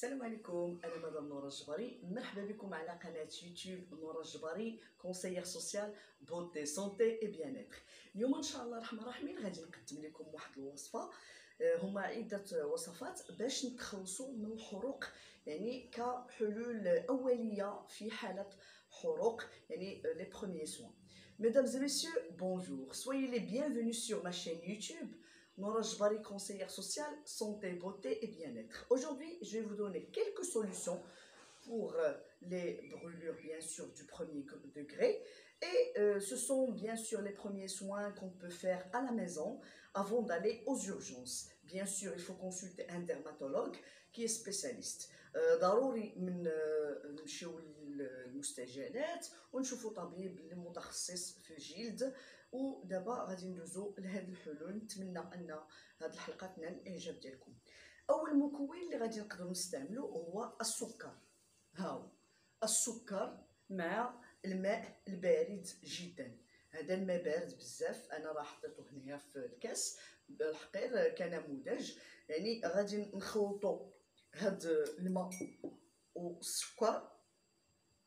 السلام عليكم، انا مدام نورة الجبري. مرحبا بكم على قناه يوتيوب نورة الجبري، كونسيير سوسيال بوتي سونتي اي بيان اتر. اليوم ان شاء الله الرحمن الرحيم غادي نقدم لكم واحد الوصفه. هما عده وصفات باش نتخلصوا من الحروق، يعني كحلول اوليه في حاله حروق، يعني les premiers soins. Mesdames et messieurs, bonjour. Soyez les bienvenus sur ma chaîne YouTube Nora Jbari, conseillère sociale, santé, beauté et bien-être. Aujourd'hui, je vais vous donner quelques solutions pour les brûlures, bien sûr, du premier degré. Et ce sont bien sûr les premiers soins qu'on peut faire à la maison avant d'aller aux urgences. Bien sûr, il faut consulter un dermatologue qui est spécialiste. ضروري من نمشيو للمستشفيات ونشوفوا طبيب اللي متخصص في الجلد. ودابا غادي ندوزو لهاد الحلول. نتمنى ان هاد الحلقه تنال الاعجاب ديالكم. اول مكون اللي غادي نقدروا نستعملو هو السكر. هاو السكر مع الماء البارد جدا. هذا الماء بارد بزاف، انا راه حطيته هنايا في الكاس بالحقير كنموذج. يعني غادي نخلطوا هاد الماء والسكر.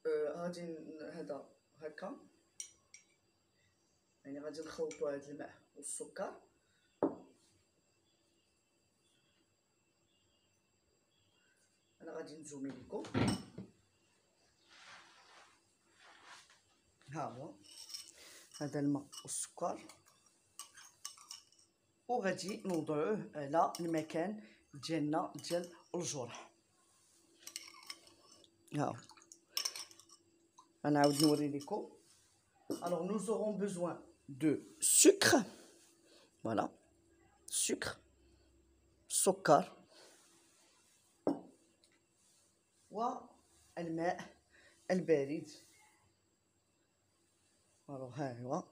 غادي هذا هكا، يعني غادي نخلطوا هاد الماء والسكر. انا غادي نزومي لكم. ها هو هذا الماء والسكر، وغادي نوضعوه على المكان ديالنا ديال الجرح. ها غنعاود نوري لكم. Alors nous aurons besoin de sucre, voilà, sucre, سكر والماء البارد. ها هو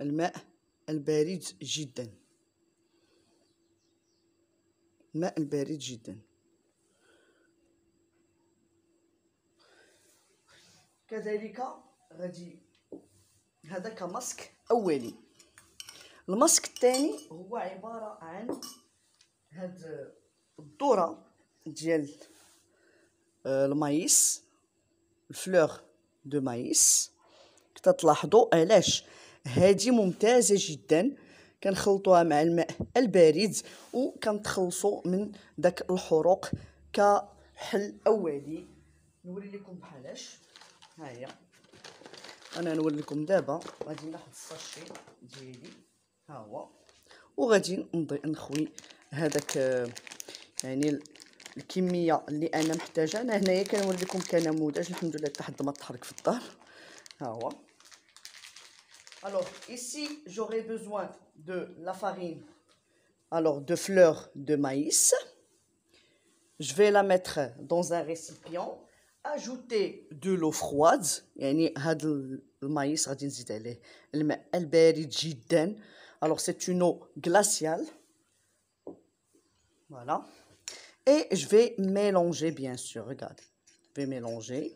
الماء البارد جدا، الماء البارد جدا. كذلك غادي هذا كماسك اولي. الماسك الثاني هو عباره عن هاد الذره ديال المايس، الفلور دو مايس. كتلاحظوا علاش هذه ممتازه جدا. كنخلطوها مع الماء البارد وكنتخلصوا من داك الحروق كحل اولي. نوري لكم بحالاش. ها هي انا نوري لكم دابا. غادي ناخذ الساشي ديالي، ها هو، وغادي نخوي هذاك يعني الكميه اللي انا محتاجه. انا هنايا كنوري لكم كنموذج، الحمد لله حتى حد ما تحرك في الدار. ها هو. Alors ici j'aurai besoin de la farine, alors de fleurs de maïs. Je vais la mettre dans un récipient. Ajouter de l'eau froide، يعني هاد المايس غادي نزيد عليه الماء البارد جدا. alors c'est une eau glaciale, voilà. Et je vais mélanger, bien sûr, regarde, je vais mélanger,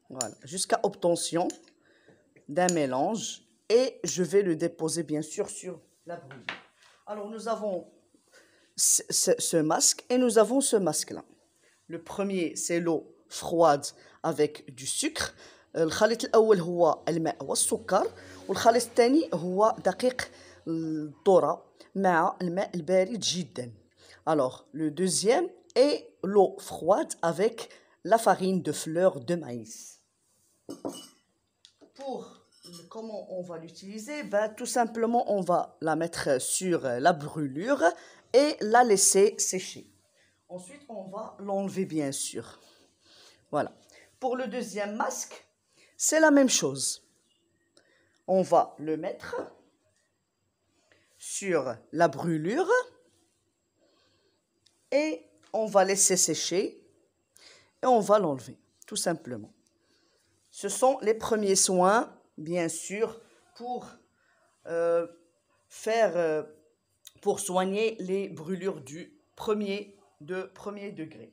voilà, jusqu'à obtention d'un mélange. Et je vais le déposer, bien sûr, sur la brûlure. Alors nous avons ce masque et nous avons ce masque là. Le premier c'est l'eau froide avec du sucre. الخليط الاول هو الماء والسكر، والخليط الثاني هو دقيق الذره مع الماء البارد جدا. Alors le deuxième est l'eau froide avec la farine de fleurs de maïs. Pour comment on va l'utiliser, tout simplement on va la mettre sur la brûlure et la laisser sécher. Ensuite on va l'enlever, bien sûr. Voilà. Pour le deuxième masque, c'est la même chose. On va le mettre sur la brûlure et on va laisser sécher et on va l'enlever, tout simplement. Ce sont les premiers soins, bien sûr, pour pour soigner les brûlures du premier degré.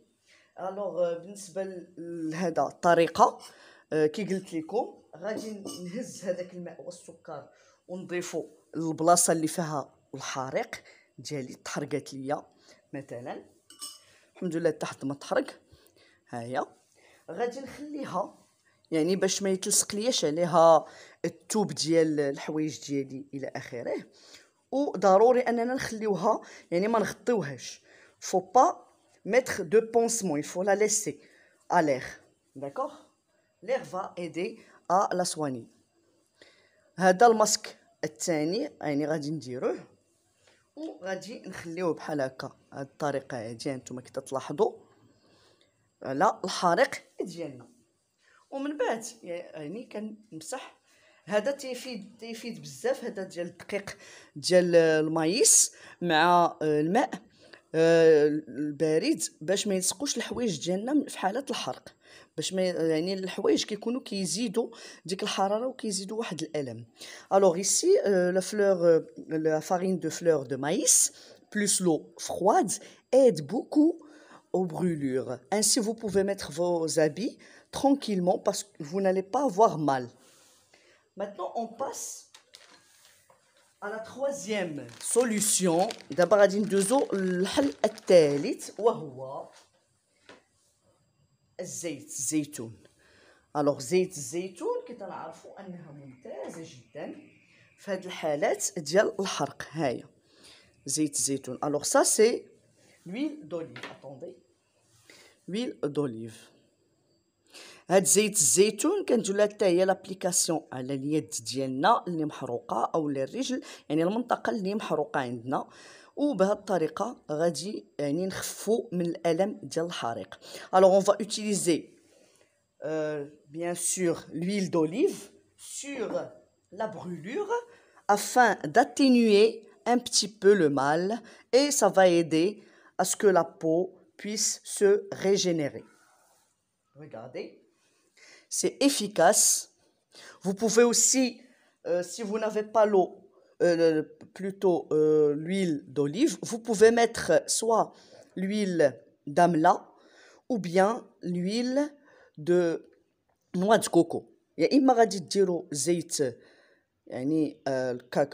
Alors بالنسبه لهذا الطريقه كي قلت لكم، غادي نهز هذاك الماء والسكر ونضيفو للبلاصه اللي فيها الحريق ديالي، تحرقات ليا مثلا. الحمد لله تحت ما تحرق. ها هي غادي نخليها يعني باش ما يتلصقلياش عليها التوب ديال الحوايج ديالي الى اخره. وضروري اننا نخليوها يعني ما نغطيوهاش. faut pas mettre de pansement, il faut la laisser à l'air, d'accord. l'air va aider à la soigner. هذا الماسك الثاني يعني غادي نديروه وغادي نخليوه بحال هكا. هاد الطريقه هادي نتوما كي تلاحظوا على الحريق ديالنا. ومن بعد يعني كنمسح. هذا تيفيد بزاف. هذا ديال الدقيق ديال المايس مع الماء البارد باش ما يلصقوش الحوايج ديالنا في حاله الحرق. باش ما يعني الحوايج كيكونوا كيزيدوا ديك الحراره وكيزيدوا واحد الالم. alors ici la farine de fleur de maïs plus l'eau froide aide beaucoup aux brûlures. Ainsi vous pouvez mettre vos habits tranquillement parce que vous n'allez pas avoir mal. Maintenant on passe à la troisième solution. دابا غادي ندوزو للحل الثالث وهو الزيت الزيتون. الوغ زيت الزيتون كتعرفوا انها ممتازه جدا في هذه الحالات ديال الحرق. هاهي زيت الزيتون. الوغ سا سي l'huile d'olive. attendez l'huile d'olive. هاد زيت الزيتون كنديرو لها حتى هي لابليكاسيون على اليد ديالنا اللي محروقه او الرجل يعني المنطقه اللي محروقه عندنا. وبهذه الطريقه غادي يعني نخفوا من الالم ديال الحريق. alors on va utiliser bien sûr l'huile d'olive sur la brûlure afin d'atténuer un petit peu le mal et ça va aider à ce que la peau puisse se régénérer. Regardez, c'est efficace. Vous pouvez aussi si vous n'avez pas l'eau plutôt l'huile d'olive, vous pouvez mettre soit l'huile d'amla ou bien l'huile de noix de coco. يا اما غادي ديروا زيت يعني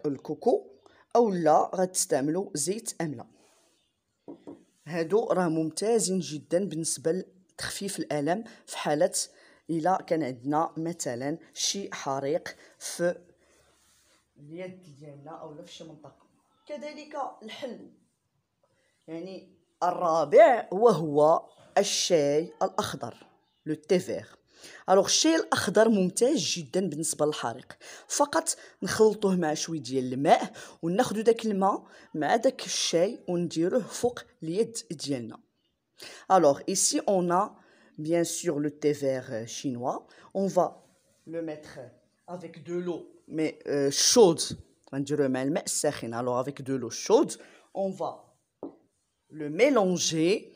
الكوكو او لا غتستعملوا زيت املا. هادو راه ممتازين جدا بالنسبه لتخفيف الالم في حاله الا كان عندنا مثلا شي حريق في اليد ديالنا او في شي منطقه. كذلك الحل يعني الرابع وهو الشاي الاخضر لو تي فير. الوغ الشاي الاخضر ممتاز جدا بالنسبه للحريق. فقط نخلطوه مع شويه ديال الماء وناخذ داك الماء مع داك الشاي ونديروه فوق اليد ديالنا. alors ici on a bien sûr le thé vert chinois. On va le mettre avec de l'eau mais chaude. غنديروه مع الماء الساخن. alors avec de l'eau chaude on va le mélanger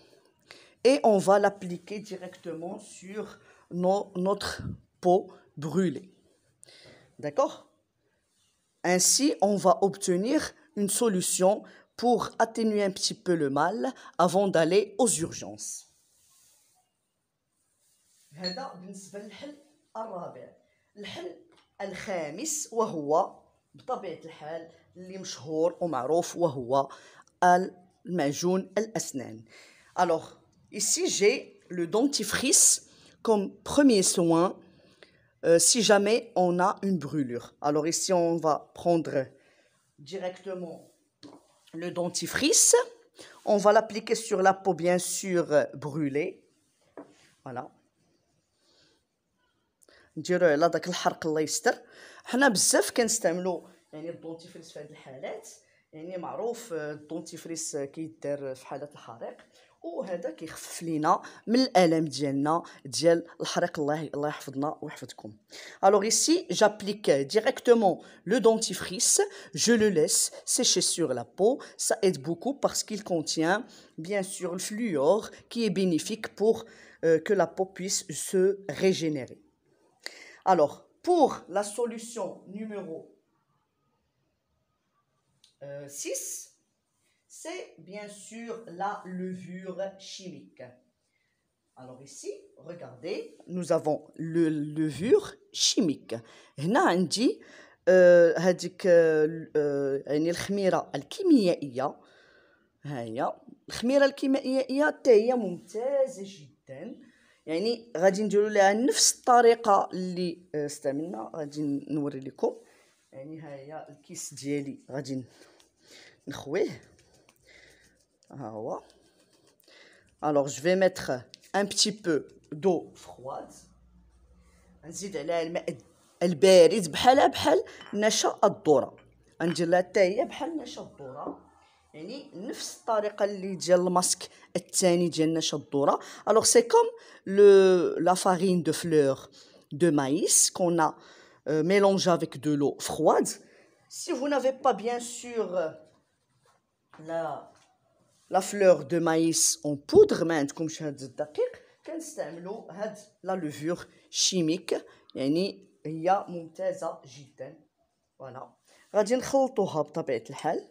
et on va l'appliquer directement sur notre peau brûlée. D'accord? Ainsi on va obtenir une solution pour atténuer un petit peu le mal avant d'aller aux urgences. هذا بالنسبة للحل الرابع. الحل الخامس وهو بطبيعة الحال اللي مشهور ومعروف وهو المعجون الأسنان. alors ici j'ai le dentifrice comme premier soin si jamais on a une brûlure. alors ici on va prendre directement le dentifrice. On va l'appliquer sur la peau bien sûr brûlée. voilà. نديرو على داك الحرق الله يستر. حنا بزاف كنستعملوا يعني الدونتيفريس في هذه الحالات. يعني معروف الدونتيفريس كيدار في حالات الحريق وهذا كيخفف لينا من الالم ديالنا ديال الحريق. الله يحفظنا ويحفظكم. alors ici j'applique directement le dentifrice. je le laisse sécher sur la peau. ça aide beaucoup parce qu'il contient bien sûr le fluor qui est bénéfique pour que la peau puisse se régénérer. alors pour la solution numéro 6, c'est bien sûr la levure chimique. alors ici regardez, nous avons le levure chimique. هنا عندي هذيك يعني الخميره الكيميائيه ها هي الخميره الكيميائيه حتى هي ممتازه جدا. يعني غادي نديرو لها نفس الطريقه اللي استعملنا، غادي نوري لكم. يعني ها هي الكيس ديالي غادي نخويه، ها هو. Alors je vais mettre un petit peu d'eau froide. نزيد عليها الماء البارد بحال نشا الذره، غندير لها حتى هي بحال نشا الذره، يعني نفس الطريقه اللي ديال الماسك الثاني ديال نشا الذره. alors c'est comme la farine de fleur de maïs qu'on a mélangé avec de l'eau froide. Si vous n'avez pas bien sûr la fleur de maïs en poudre ما عندكمش هاد الدقيق، كنستعملوا هاد لا لوفور شيميك، يعني هي ممتازه جدا. فوالا غادي نخلطوها بطبيعه الحال،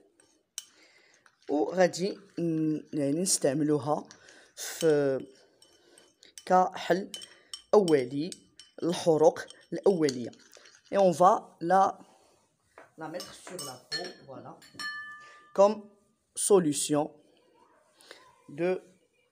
وغادي يعني نستعملوها في كحل اولي الحروق الاوليه. et on va la mettre sur la peau, voilà, comme solution de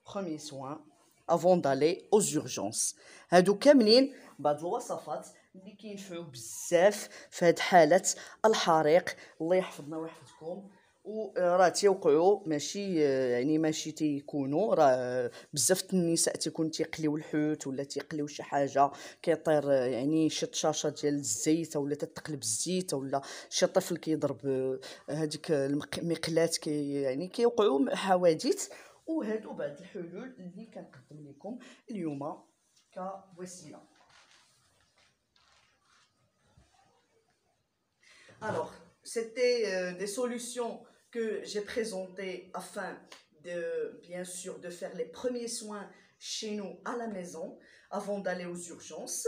premier soin avant d'aller aux urgences. هادو كاملين بعض الوصفات اللي كينفعوا بزاف في هاد حالة الحريق. الله يحفظنا ويحفظكم. وراه تيوقعوا ماشي يعني ماشي تيكونوا راه بزاف النساء تيكون تيقليو الحوت ولا تيقليو شي حاجه كيطير يعني شي طشاشه ديال الزيت ولا تتقلب الزيت ولا شي طفل كيضرب هذيك المقلاه يعني كيوقعوا حوادث. وهادو بعض الحلول اللي كنقدم لكم اليوم كوسيله. Alors, c'était des solutions que j'ai présentées afin de, bien sûr, de faire les premiers soins chez nous à la maison avant d'aller aux urgences.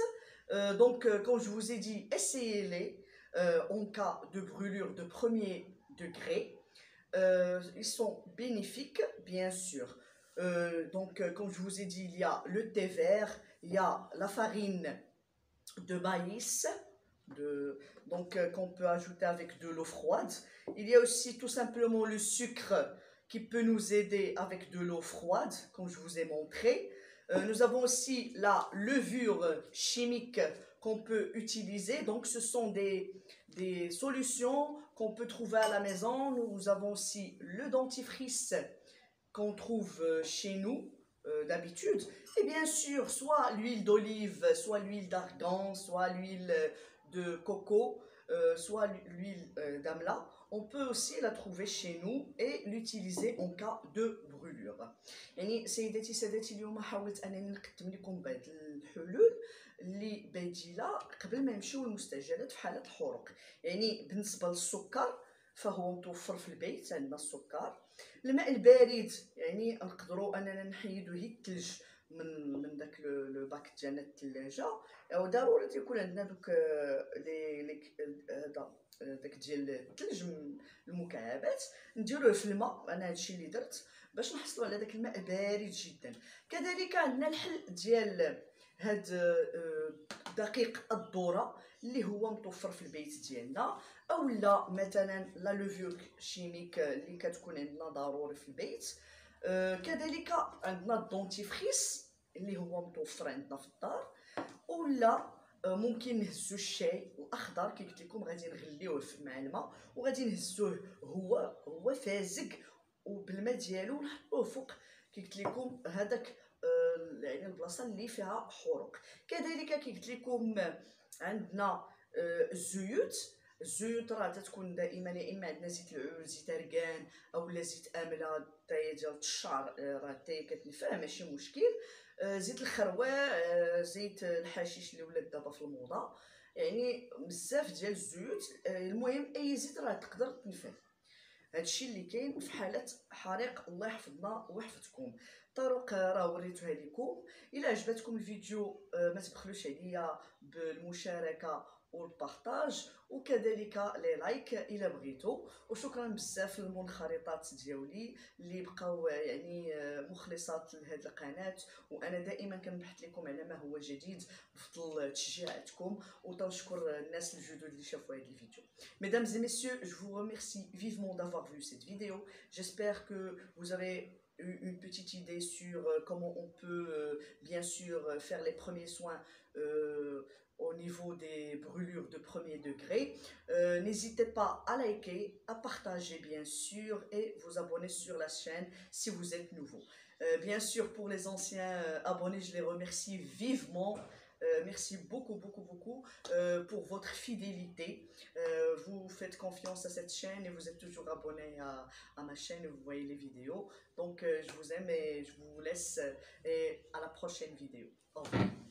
Donc, comme je vous ai dit, essayez-les en cas de brûlure de premier degré. Ils sont bénéfiques, bien sûr. Donc, comme je vous ai dit, il y a le thé vert, il y a la farine de maïs, donc qu'on peut ajouter avec de l'eau froide. Il y a aussi tout simplement le sucre qui peut nous aider avec de l'eau froide, comme je vous ai montré. Nous avons aussi la levure chimique qu'on peut utiliser. Donc ce sont des solutions qu'on peut trouver à la maison. Nous avons aussi le dentifrice qu'on trouve chez nous d'habitude. Et bien sûr, soit l'huile d'olive, soit l'huile d'argan, soit l'huile de coco, soit l'huile d'amla. On peut aussi la trouver chez nous et l'utiliser en cas de brûlure. يعني سيداتي سادتي اليوم حاولت انني نقدم لكم بعض الحلول اللي بديله قبل ما نمشيو للمستعجلات في حالة الحروق. يعني بالنسبة للسكر فهو متوفر في البيت، عندنا السكر. الماء البارد يعني نقدروا اننا نحيدو هي الثلج من داك لو باك ديالنا الثلاجه، وضروري تيكون عندنا دوك لي هذا داك ديال الثلج المكعبات، نديروه في الماء. انا هادشي اللي درت باش نحصلوا على داك الماء بارد جدا. كذلك عندنا الحل ديال هاد دقيق الذره اللي هو متوفر في البيت ديالنا، اولا مثلا لا لوفور شيميك اللي كتكون عندنا ضروري في البيت. كذلك عندنا الدونتيفريس اللي هو متوفر عندنا في الدار، ولا ممكن نهزو الشاي الاخضر كي قلت لكم غادي نغليوه مع الماء وغادي نهزوه هو فازق وبالماء ديالو نحطوه فوق كي قلت لكم هذاك يعني البلاصه اللي فيها حروق. كذلك كي قلت لكم عندنا الزيوت راه تتكون دائما يا اما عندنا زيت العود، زيت اركان، اولا زيت امله، الطايه ديال الشعر راه حتى كتنفع ماشي مشكل. زيت الخروع، زيت الحشيش اللي ولات دابا في الموضه، يعني بزاف ديال الزيوت. المهم اي زيت راه تقدر تنفع. هادشي اللي كاين في حالة حريق. الله يحفظنا ويحفظكم. طرق راه وريتوها لكم. الى عجبتكم الفيديو ما تبخلوش عليا بالمشاركه والبارطاج وكذلك لي لايك الى بغيتو. وشكرا بزاف للمنخرطات ديالي اللي بقاو يعني مخلصات لهاد القناه، وانا دائما كنبحث لكم على ما هو جديد بفضل تشجيعاتكم. وتنشكر الناس الجدد اللي شافوا هاد الفيديو. Mesdames et messieurs, je vous remercie vivement d'avoir vu cette vidéo. J'espère que vous avez une petite idée sur comment on peut bien sûr faire les premiers soins au niveau des brûlures de premier degré. N'hésitez pas à liker, à partager bien sûr et vous abonner sur la chaîne si vous êtes nouveau. Bien sûr, pour les anciens abonnés, je les remercie vivement. Merci beaucoup, beaucoup, beaucoup pour votre fidélité. Vous faites confiance à cette chaîne et vous êtes toujours abonné à ma chaîne et vous voyez les vidéos. Donc, je vous aime et je vous laisse et à la prochaine vidéo. Au revoir.